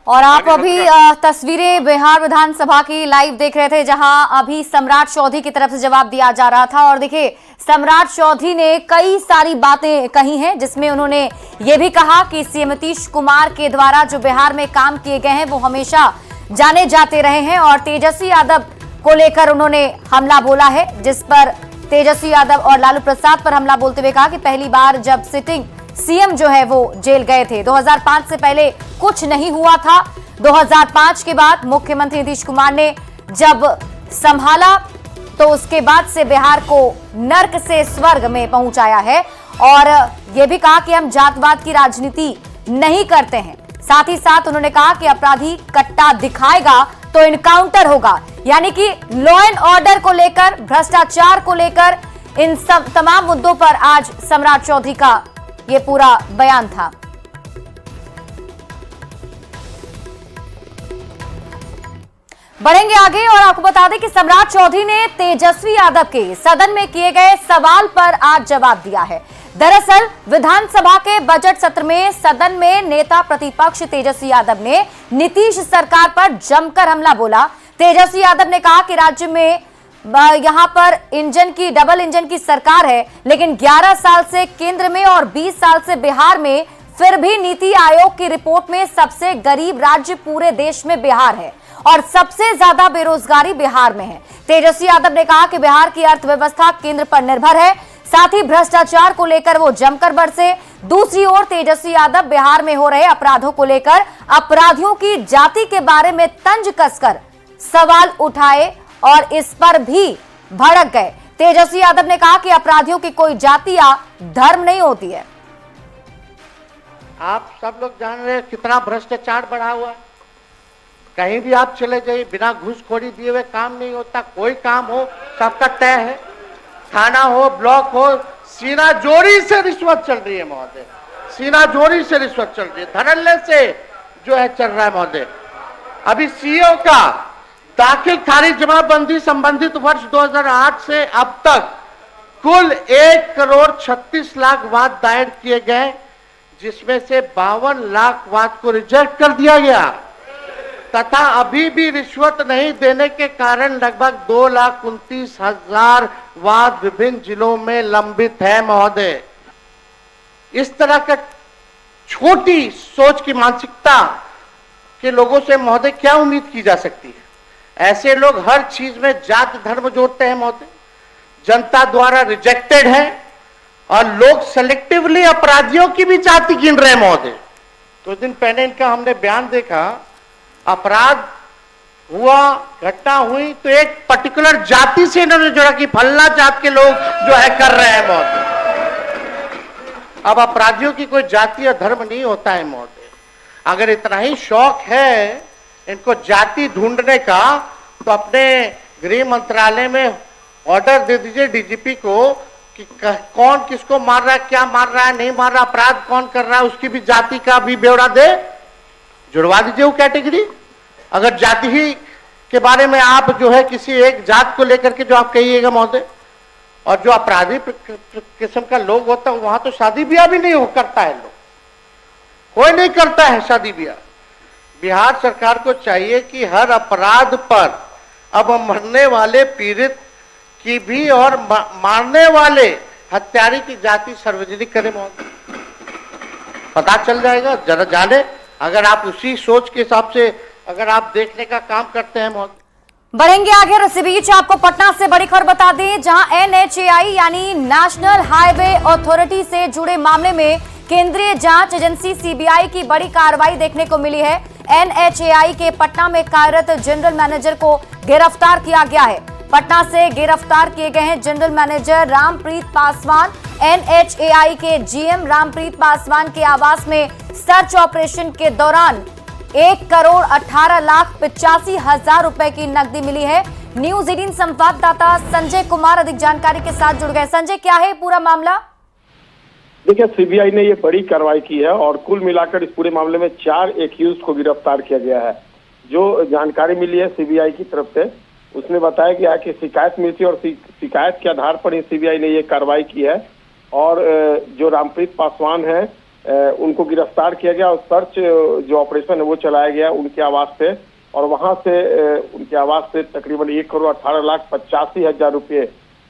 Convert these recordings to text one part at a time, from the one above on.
और आप अभी तस्वीरें बिहार विधानसभा की लाइव देख रहे थे, जहां अभी सम्राट चौधरी की तरफ से जवाब दिया जा रहा था। और देखिए, सम्राट चौधरी ने कई सारी बातें कही हैं, जिसमें उन्होंने ये भी कहा कि सीएम नीतीश कुमार के द्वारा जो बिहार में काम किए गए हैं वो हमेशा जाने जाते रहे हैं। और तेजस्वी यादव को लेकर उन्होंने हमला बोला है, जिस पर तेजस्वी यादव और लालू प्रसाद पर हमला बोलते हुए कहा कि पहली बार जब सिटिंग सीएम जो है वो जेल गए थे, 2005 से पहले कुछ नहीं हुआ था। 2005 के बाद मुख्यमंत्री नीतीश कुमार ने जब संभाला तो उसके बाद से बिहार को नर्क से स्वर्ग में पहुंचाया है। और यह भी कहा कि हम जातवाद की राजनीति नहीं करते हैं। साथ ही साथ उन्होंने कहा कि अपराधी कट्टा दिखाएगा तो इनकाउंटर होगा, यानी कि लॉ एंड ऑर्डर को लेकर, भ्रष्टाचार को लेकर, इन सब तमाम मुद्दों पर आज सम्राट चौधरी का ये पूरा बयान था। बढ़ेंगे आगे और आपको बता दें कि सम्राट चौधरी ने तेजस्वी यादव के सदन में किए गए सवाल पर आज जवाब दिया है। दरअसल विधानसभा के बजट सत्र में सदन में नेता प्रतिपक्ष तेजस्वी यादव ने नीतीश सरकार पर जमकर हमला बोला। तेजस्वी यादव ने कहा कि राज्य में यहां पर डबल इंजन की सरकार है, लेकिन 11 साल से केंद्र में और 20 साल से बिहार में, फिर भी नीति आयोग की रिपोर्ट में सबसे गरीब राज्य पूरे देश में बिहार है और सबसे ज्यादा बेरोजगारी बिहार में है। तेजस्वी यादव ने कहा कि बिहार की अर्थव्यवस्था केंद्र पर निर्भर है। साथ ही भ्रष्टाचार को लेकर वो जमकर बरसे। दूसरी ओर तेजस्वी यादव बिहार में हो रहे अपराधों को लेकर अपराधियों की जाति के बारे में तंज कसकर सवाल उठाए और इस पर भी भड़क गए। तेजस्वी यादव ने कहा कि अपराधियों की कोई जाति या धर्म नहीं होती है। आप सब लोग जान रहे हैं कितना भ्रष्टाचार बढ़ा हुआ है। कहीं भी आप चले जाइए, बिना घूसखोरी दिए हुए काम नहीं होता। कोई काम हो सबका तय है, थाना हो, ब्लॉक हो, सीना जोरी से रिश्वत चल रही है महोदय, सीना जोरी से रिश्वत चल रही है, धड़ल्ले से जो है चल रहा है महोदय। अभी सीओ का दाखिल खारिज जमाबंदी संबंधित वर्ष 2008 से अब तक कुल 1,36,00,000 वाद दायर किए गए, जिसमें से 52 लाख वाद को रिजेक्ट कर दिया गया तथा अभी भी रिश्वत नहीं देने के कारण लगभग 2,29,000 वाद विभिन्न जिलों में लंबित है महोदय। इस तरह का छोटी सोच की मानसिकता के लोगों से महोदय क्या उम्मीद की जा सकती है। ऐसे लोग हर चीज में जात धर्म जोड़ते हैं महोदय, जनता द्वारा रिजेक्टेड है और लोग सेलेक्टिवली अपराधियों की भी जाति गिन रहे हैं महोदय। कुछ दिन पहले इनका हमने बयान देखा, अपराध हुआ, घटना हुई तो एक पर्टिकुलर जाति से इन्होंने जोड़ा कि फल्ला जात के लोग जो है कर रहे हैं महोदय। अब अपराधियों की कोई जाति या धर्म नहीं होता है महोदय। अगर इतना ही शौक है इनको जाति ढूंढने का, तो अपने गृह मंत्रालय में ऑर्डर दे दीजिए डीजीपी को कि कौन किसको मार रहा है, क्या मार रहा है, नहीं मार रहा, अपराध कौन कर रहा है, उसकी भी जाति का भी ब्यौरा दे, जुड़वा दीजिए वो कैटेगरी। अगर जाति ही के बारे में आप जो है किसी एक जात को लेकर के जो आप कहिएगा महोदय, और जो अपराधी किस्म का लोग होता है वहां तो शादी ब्याह भी नहीं हो करता है, लोग कोई नहीं करता है शादी ब्याह। बिहार सरकार को चाहिए कि हर अपराध पर अब मरने वाले पीड़ित की भी और मारने वाले हत्यारे की जाति सार्वजनिक करे महोदय, पता चल जाएगा, जरा जाने। अगर आप उसी सोच के हिसाब से अगर आप देखने का काम करते हैं महोदय। बढ़ेंगे आगे और इसी बीच आपको पटना से बड़ी खबर बता दें, जहां NHAI यानी नेशनल हाईवे अथॉरिटी से जुड़े मामले में केंद्रीय जांच एजेंसी CBI की बड़ी कार्रवाई देखने को मिली है। NHAI के पटना में कार्यरत जनरल मैनेजर को गिरफ्तार किया गया है। पटना से गिरफ्तार किए गए हैं general manager Rampreet Paswan. NHAI के GM रामप्रीत पासवान के आवास में सर्च ऑपरेशन के दौरान 1,18,85,000 रुपए की नकदी मिली है। न्यूज 18 संवाददाता संजय कुमार अधिक जानकारी के साथ जुड़ गए। संजय, क्या है पूरा मामला? देखिए, सीबीआई ने ये बड़ी कार्रवाई की है और कुल मिलाकर इस पूरे मामले में 4 एक्यूज को गिरफ्तार किया गया है। जो जानकारी मिली है सीबीआई की तरफ से, उसमें बताया गया है कि शिकायत मिली थी और शिकायत के आधार पर ही सीबीआई ने ये कार्रवाई की है। और जो रामप्रीत पासवान है उनको गिरफ्तार किया गया और सर्च जो ऑपरेशन है वो चलाया गया उनके आवास से, और वहां से उनके आवास से तकरीबन 1,18,85,000 रुपये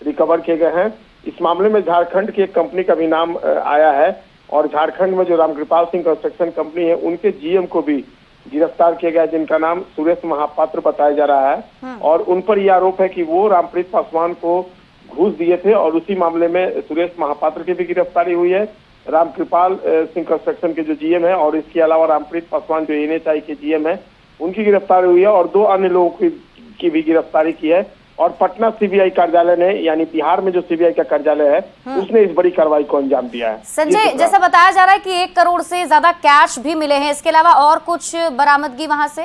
रिकवर किए गए हैं। इस मामले में झारखंड की एक कंपनी का भी नाम आया है, और झारखंड में जो रामकृपाल सिंह कंस्ट्रक्शन कंपनी है उनके जीएम को भी गिरफ्तार किया गया, जिनका नाम सुरेश महापात्र बताया जा रहा है। और उन पर यह आरोप है कि वो रामप्रीत पासवान को घूस दिए थे, और उसी मामले में सुरेश महापात्र की भी गिरफ्तारी हुई है। रामकृपाल सिंह कंस्ट्रक्शन के जो जीएम है और इसके अलावा रामप्रीत पासवान जो एनएचआई के जीएम है उनकी गिरफ्तारी हुई है, और 2 अन्य लोगों की भी गिरफ्तारी की है। और पटना सीबीआई कार्यालय ने, यानी बिहार में जो सीबीआई का कार्यालय है, उसने इस बड़ी कार्रवाई को अंजाम दिया है। संजय, जैसा बताया जा रहा है कि 1 करोड़ से ज्यादा कैश भी मिले हैं, इसके अलावा और कुछ बरामदगी वहां से?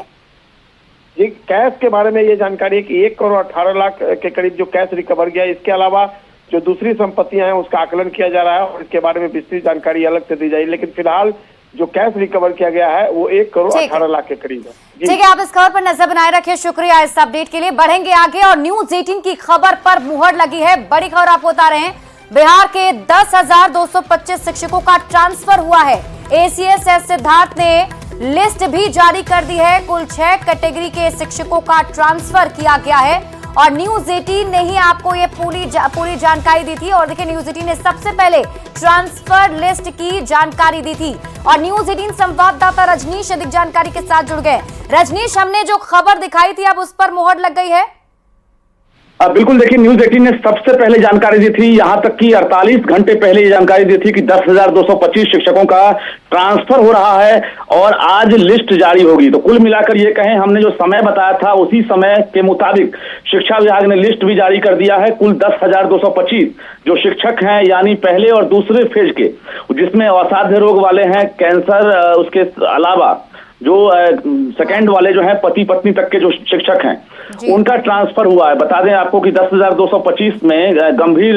जी, कैश के बारे में ये जानकारी है कि 1,18,00,000 के करीब जो कैश रिकवर गया है। इसके अलावा जो दूसरी संपत्तियां हैं उसका आकलन किया जा रहा है और इसके बारे में विस्तृत जानकारी अलग से दी जाएगी, लेकिन फिलहाल जो कैश रिकवर किया गया है वो 1,18,00,000 के करीब है। ठीक है, आप इस खबर पर नजर बनाए रखिए। शुक्रिया इस अपडेट के लिए। बढ़ेंगे आगे और न्यूज 18 की खबर पर मुहर लगी है। बड़ी खबर आपको बता रहे हैं, बिहार के 10,225 शिक्षकों का ट्रांसफर हुआ है। एसीएस सिद्धार्थ ने लिस्ट भी जारी कर दी है। कुल 6 कैटेगरी के शिक्षकों का ट्रांसफर किया गया है और न्यूज 18 ने ही आपको ये पूरी जानकारी दी थी। और देखिए, न्यूज 18 ने सबसे पहले ट्रांसफर लिस्ट की जानकारी दी थी और न्यूज 18 संवाददाता रजनीश अधिक जानकारी के साथ जुड़ गए। रजनीश, हमने जो खबर दिखाई थी अब उस पर मोहर लग गई है? बिल्कुल, देखिए, न्यूज 18 ने सबसे पहले जानकारी दी थी। यहां तक कि 48 घंटे पहले ये जानकारी दी थी कि 10,225 शिक्षकों का ट्रांसफर हो रहा है और आज लिस्ट जारी होगी। तो कुल मिलाकर ये कहें, हमने जो समय बताया था उसी समय के मुताबिक शिक्षा विभाग ने लिस्ट भी जारी कर दिया है। कुल 10,225 जो शिक्षक हैं, यानी पहले और दूसरे फेज के, जिसमें असाध्य रोग वाले हैं, कैंसर, उसके अलावा जो सेकंड वाले जो हैं, पति पत्नी तक के जो शिक्षक हैं, उनका ट्रांसफर हुआ है। बता दें आपको कि 10,225 में गंभीर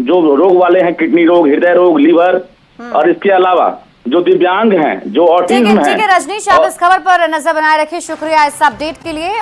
जो रोग वाले हैं, किडनी रोग, हृदय रोग, लीवर, और इसके अलावा जो दिव्यांग हैं, जो ऑटिज्म है। ठीक है रजनीश, आप इस खबर पर नजर बनाए रखिए। शुक्रिया इस अपडेट के लिए।